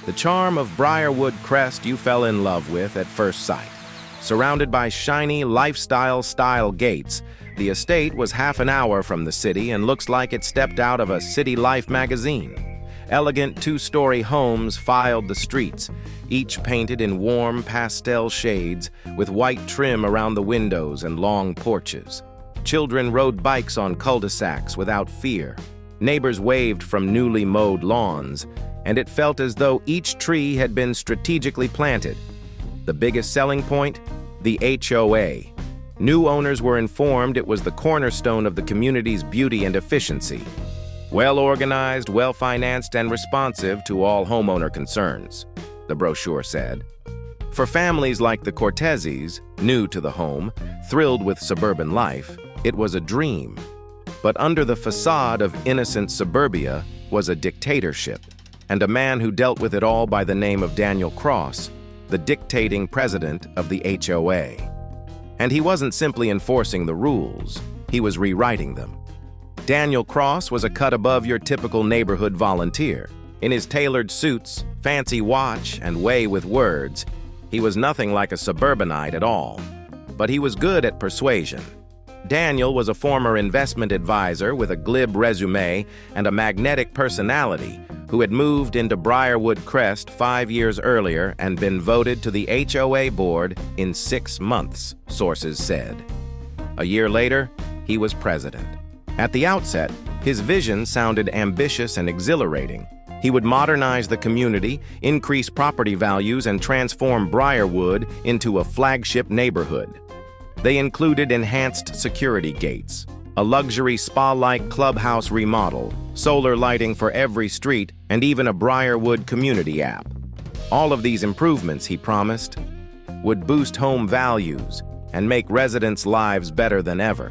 The charm of Briarwood Crest you fell in love with at first sight. Surrounded by shiny lifestyle-style gates, the estate was half an hour from the city and looks like it stepped out of a City Life magazine. Elegant two-story homes filed the streets, each painted in warm pastel shades with white trim around the windows and long porches. Children rode bikes on cul-de-sacs without fear. Neighbors waved from newly mowed lawns, and it felt as though each tree had been strategically planted. The biggest selling point? The HOA. New owners were informed it was the cornerstone of the community's beauty and efficiency. Well-organized, well-financed, and responsive to all homeowner concerns, the brochure said. For families like the Corteses, new to the home, thrilled with suburban life, it was a dream. But under the facade of innocent suburbia was a dictatorship, and a man who dealt with it all by the name of Daniel Cross, the dictating president of the HOA. And he wasn't simply enforcing the rules, he was rewriting them. Daniel Cross was a cut above your typical neighborhood volunteer. In his tailored suits, fancy watch, and way with words, he was nothing like a suburbanite at all. But he was good at persuasion. Daniel was a former investment advisor with a glib resume and a magnetic personality who had moved into Briarwood Crest 5 years earlier and been voted to the HOA board in 6 months, sources said. A year later, he was president. At the outset, his vision sounded ambitious and exhilarating. He would modernize the community, increase property values, and transform Briarwood into a flagship neighborhood. They included enhanced security gates, a luxury spa-like clubhouse remodel, solar lighting for every street, and even a Briarwood community app. All of these improvements, he promised, would boost home values and make residents' lives better than ever.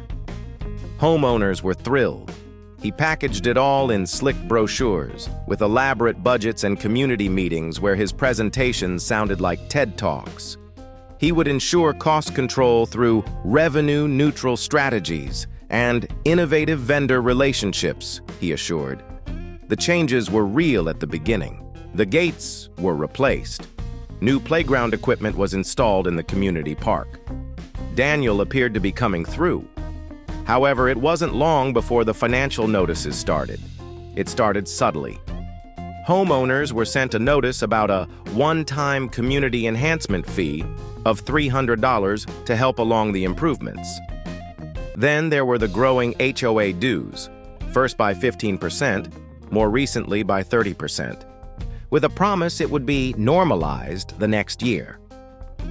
Homeowners were thrilled. He packaged it all in slick brochures, with elaborate budgets and community meetings where his presentations sounded like TED Talks. He would ensure cost control through revenue-neutral strategies and innovative vendor relationships, he assured. The changes were real at the beginning. The gates were replaced. New playground equipment was installed in the community park. Daniel appeared to be coming through. However, it wasn't long before the financial notices started. It started subtly. Homeowners were sent a notice about a one-time community enhancement fee of $300 to help along the improvements. Then there were the growing HOA dues, first by 15%, more recently by 30%, with a promise it would be normalized the next year.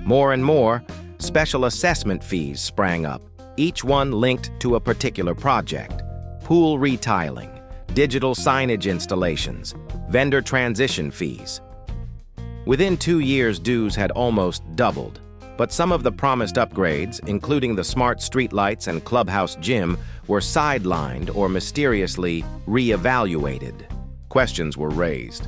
More and more, special assessment fees sprang up, each one linked to a particular project: pool retiling, digital signage installations, vendor transition fees. Within 2 years, dues had almost doubled, but some of the promised upgrades, including the smart streetlights and clubhouse gym, were sidelined or mysteriously re-evaluated. Questions were raised.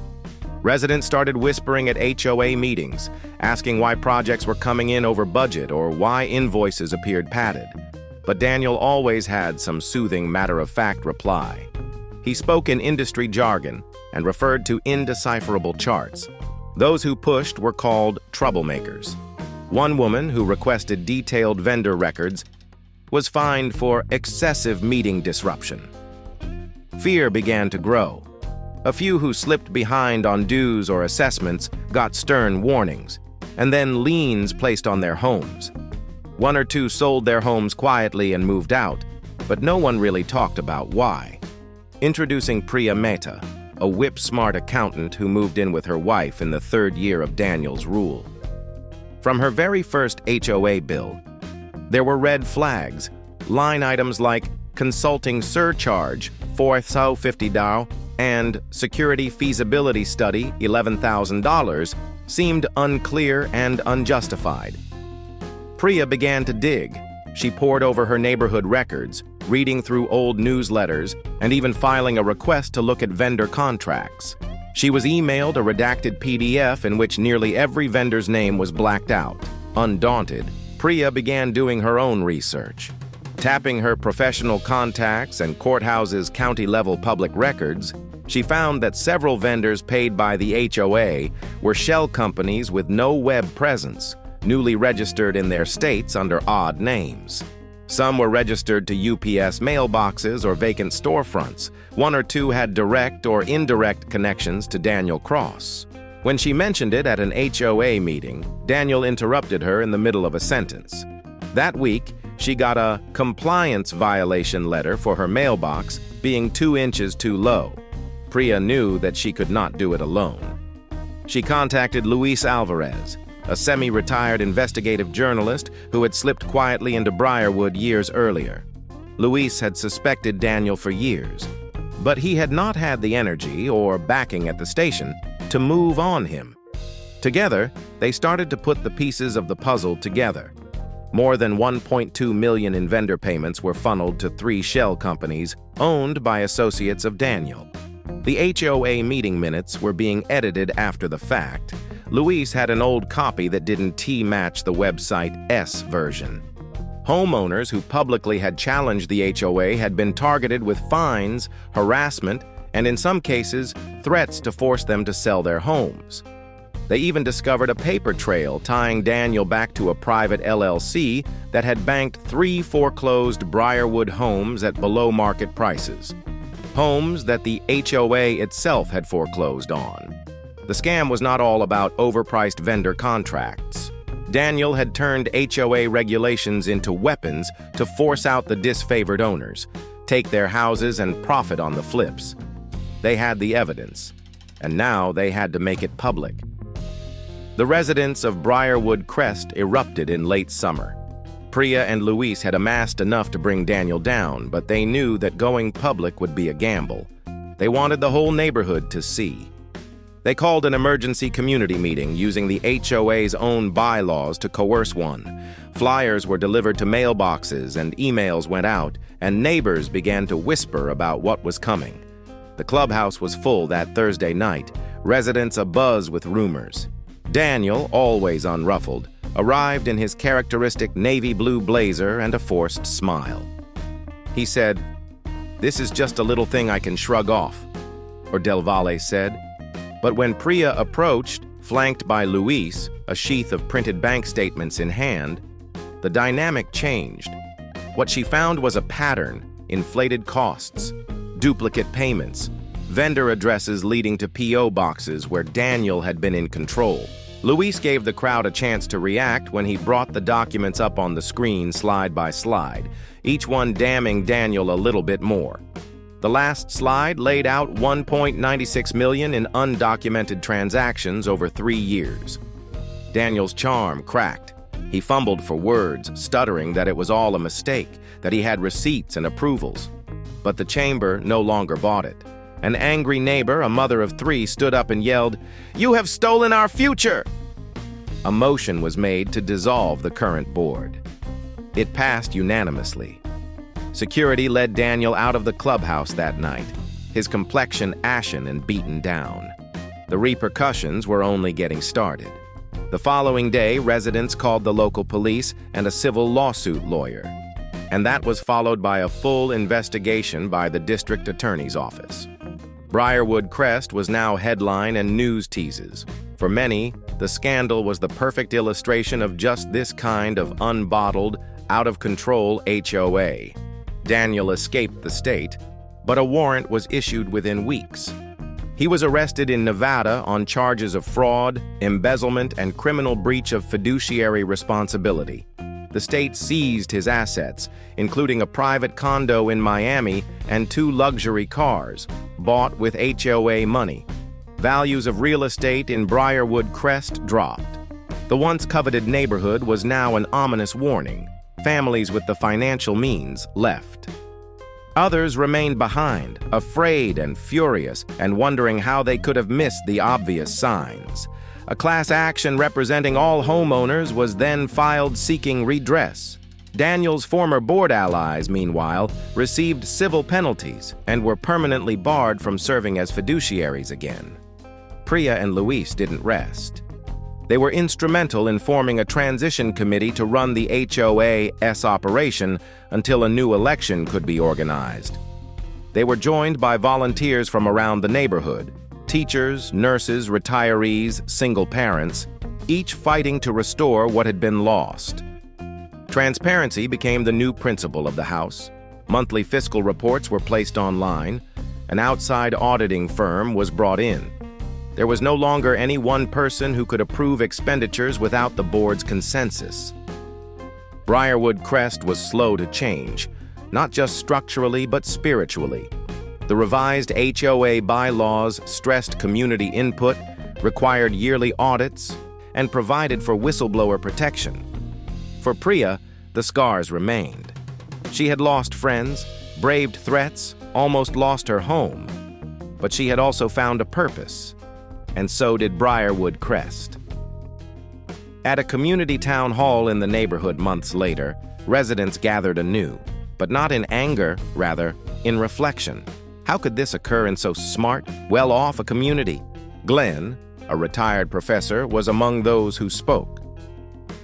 Residents started whispering at HOA meetings, asking why projects were coming in over budget or why invoices appeared padded. But Daniel always had some soothing, matter-of-fact reply. He spoke in industry jargon and referred to indecipherable charts. Those who pushed were called troublemakers. One woman who requested detailed vendor records was fined for excessive meeting disruption. Fear began to grow. A few who slipped behind on dues or assessments got stern warnings, and then liens placed on their homes. One or two sold their homes quietly and moved out, but no one really talked about why. Introducing Priya Mehta, a whip-smart accountant who moved in with her wife in the 3rd year of Daniel's rule. From her very first HOA bill, there were red flags, line items like consulting surcharge, $450, and security feasibility study, $11,000, seemed unclear and unjustified. Priya began to dig. She pored over her neighborhood records, reading through old newsletters, and even filing a request to look at vendor contracts. She was emailed a redacted PDF in which nearly every vendor's name was blacked out. Undaunted, Priya began doing her own research. Tapping her professional contacts and courthouse's county-level public records, She found that several vendors paid by the HOA were shell companies with no web presence, newly registered in their states under odd names. Some were registered to UPS mailboxes or vacant storefronts. One or two had direct or indirect connections to Daniel Cross. When she mentioned it at an HOA meeting, Daniel interrupted her in the middle of a sentence. That week, she got a compliance violation letter for her mailbox being 2 inches too low. Priya knew that she could not do it alone. She contacted Luis Alvarez, a semi-retired investigative journalist who had slipped quietly into Briarwood years earlier. Luis had suspected Daniel for years, but he had not had the energy or backing at the station to move on him. Together, they started to put the pieces of the puzzle together. More than $1.2 million in vendor payments were funneled to 3 shell companies owned by associates of Daniel. The HOA meeting minutes were being edited after the fact. Luis had an old copy that didn't T-match the website S version. Homeowners who publicly had challenged the HOA had been targeted with fines, harassment, and in some cases, threats to force them to sell their homes. They even discovered a paper trail tying Daniel back to a private LLC that had banked 3 foreclosed Briarwood homes at below-market prices. Homes that the HOA itself had foreclosed on. The scam was not all about overpriced vendor contracts. Daniel had turned HOA regulations into weapons to force out the disfavored owners, take their houses and profit on the flips. They had the evidence, and now they had to make it public. The residents of Briarwood Crest erupted in late summer. Priya and Luis had amassed enough to bring Daniel down, but they knew that going public would be a gamble. They wanted the whole neighborhood to see. They called an emergency community meeting using the HOA's own bylaws to coerce one. Flyers were delivered to mailboxes and emails went out, and neighbors began to whisper about what was coming. The clubhouse was full that Thursday night, residents abuzz with rumors. Daniel, always unruffled, arrived in his characteristic navy blue blazer and a forced smile. He said, "This is just a little thing I can shrug off," or Del Valle said. But when Priya approached, flanked by Luis, a sheath of printed bank statements in hand, the dynamic changed. What she found was a pattern: inflated costs, duplicate payments, vendor addresses leading to P.O. boxes where Daniel had been in control. Luis gave the crowd a chance to react when he brought the documents up on the screen slide by slide, each one damning Daniel a little bit more. The last slide laid out $1.96 million in undocumented transactions over 3 years. Daniel's charm cracked. He fumbled for words, stuttering that it was all a mistake, that he had receipts and approvals. But the chamber no longer bought it. An angry neighbor, a mother of 3, stood up and yelled, "You have stolen our future!" A motion was made to dissolve the current board. It passed unanimously. Security led Daniel out of the clubhouse that night, his complexion ashen and beaten down. The repercussions were only getting started. The following day, residents called the local police and a civil lawsuit lawyer. And that was followed by a full investigation by the district attorney's office. Briarwood Crest was now headline and news teases. For many, the scandal was the perfect illustration of just this kind of unbottled, out-of-control HOA. Daniel escaped the state, but a warrant was issued within weeks. He was arrested in Nevada on charges of fraud, embezzlement, and criminal breach of fiduciary responsibility. The state seized his assets, including a private condo in Miami and 2 luxury cars, bought with HOA money. Values of real estate in Briarwood Crest dropped. The once coveted neighborhood was now an ominous warning. Families with the financial means left. Others remained behind, afraid and furious, and wondering how they could have missed the obvious signs. A class action representing all homeowners was then filed seeking redress. Daniel's former board allies, meanwhile, received civil penalties and were permanently barred from serving as fiduciaries again. Priya and Luis didn't rest. They were instrumental in forming a transition committee to run the HOA's operation until a new election could be organized. They were joined by volunteers from around the neighborhood, teachers, nurses, retirees, single parents, each fighting to restore what had been lost. Transparency became the new principle of the house. Monthly fiscal reports were placed online. An outside auditing firm was brought in. There was no longer any one person who could approve expenditures without the board's consensus. Briarwood Crest was slow to change, not just structurally but spiritually. The revised HOA bylaws stressed community input, required yearly audits, and provided for whistleblower protection. For Priya, the scars remained. She had lost friends, braved threats, almost lost her home. But she had also found a purpose, and so did Briarwood Crest. At a community town hall in the neighborhood months later, residents gathered anew, but not in anger, rather, in reflection. How could this occur in so smart, well-off a community? Glenn, a retired professor, was among those who spoke.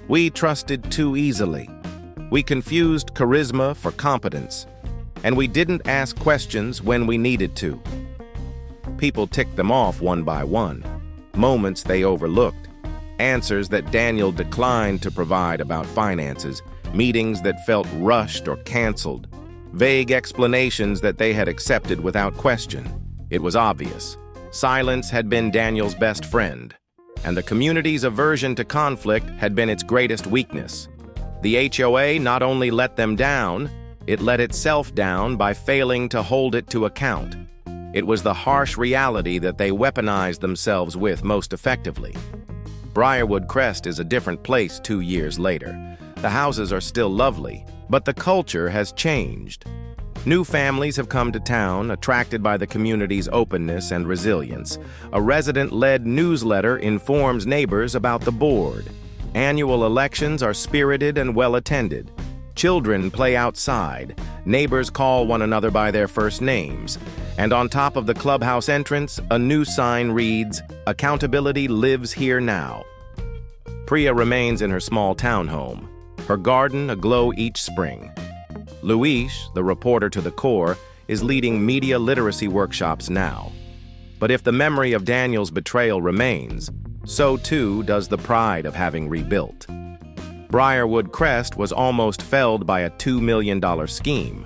We trusted too easily. We confused charisma for competence, and we didn't ask questions when we needed to. People ticked them off one by one, moments they overlooked, answers that Daniel declined to provide about finances, meetings that felt rushed or canceled, vague explanations that they had accepted without question. It was obvious. Silence had been Daniel's best friend, and the community's aversion to conflict had been its greatest weakness. The HOA not only let them down, it let itself down by failing to hold it to account. It was the harsh reality that they weaponized themselves with most effectively. Briarwood Crest is a different place 2 years later. The houses are still lovely, but the culture has changed. New families have come to town, attracted by the community's openness and resilience. A resident-led newsletter informs neighbors about the board. Annual elections are spirited and well-attended. Children play outside. Neighbors call one another by their first names. And on top of the clubhouse entrance, a new sign reads, "Accountability lives here now." Priya remains in her small townhome, her garden aglow each spring. Luis, the reporter to the core, is leading media literacy workshops now. But if the memory of Daniel's betrayal remains, so too does the pride of having rebuilt. Briarwood Crest was almost felled by a $2 million scheme.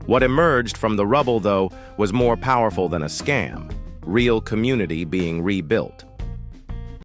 What emerged from the rubble, though, was more powerful than a scam, real community being rebuilt.